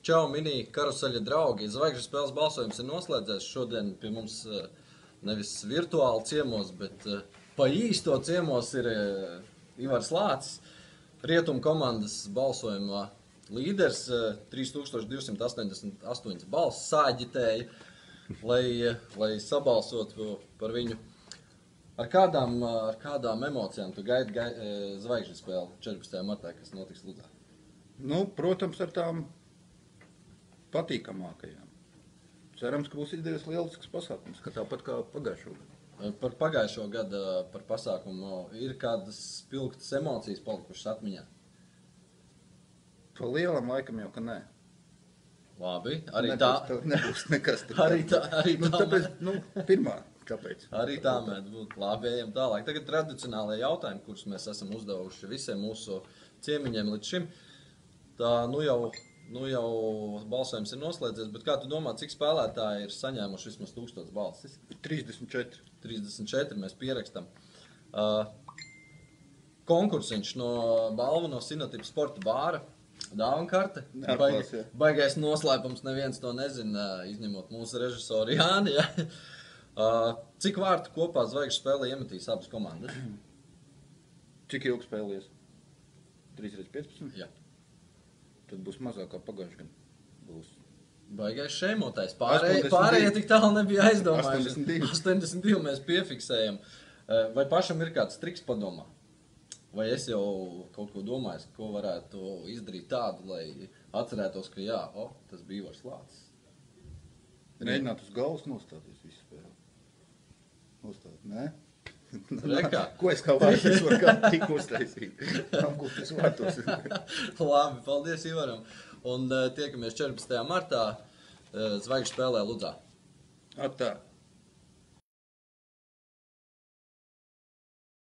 Čau, mini karuseļa draugi! Zvaigžņu spēles balsojums ir noslēdzies. Šodien pie mums nevis virtuāli ciemos, bet pa īsto ciemos ir Ivars Lācis. Rietumu komandas balsojumā līderis 3288 balss sāģitēja, lai sabalsotu par viņu. Ar kādām emocijām tu gaidi zvaigžņu spēli 14. martā, kas notiks Ludzā? Nu, protams, ar tām patīkamākajām. Cerams, ka būs izdevies lielisks pasākums, ka tāpat kā pagājušo gadu. Par pagājušo gadu par pasākumu ir kādas spilgtas emocijas palikušas atmiņā? Pa lielam laikam jau, ka nē. Labi, arī Nebūs nekas tik arī tā. Tāpēc, pirmā, kāpēc? Arī tā mēdz būt. Labi, ejam tālāk. Tagad tradicionālajie jautājumi, kurus mēs esam uzdevuši visiem mūsu ciemiņiem līdz šim. Tā, nu jau balsojums ir noslēdzies, bet kā tu domā, cik spēlētāji ir saņēmuši vismaz 1000 balsis? 34. 34 mēs pierakstam. Konkursiņš no balvu no Sinotipa sporta bāra. Dāvankarte. Baigais noslēpums, neviens to nezina, izņemot mūsu režisoru Jāni. Ja? Cik vārtu kopā zvaigžņu spēlē iemetīs abas komandas? Cik ilgi spēlies? 3x15? Jā. Tad būs mazāk kā pagājuši gan. Būs. Baigais šeimotais. Pārējie tik tālu nebija aizdomājuši. 82 mēs piefiksējam. Vai pašam ir kāds triks padomā? Vai es jau kaut ko domāju, ko varētu izdarīt tādu, lai atcerētos, ka jā, tas bija Ivars Lācis? Mēģināt uz galvas nostāties visu spēli. Nostāt, nē? Rekā? Ko es kā vārds varu kā tik uztaisīt? Apgūties vārtos. Labi, paldies Ivaram. Un tiekamies 14. martā zvaigžņu spēlē Ludzā. Atā.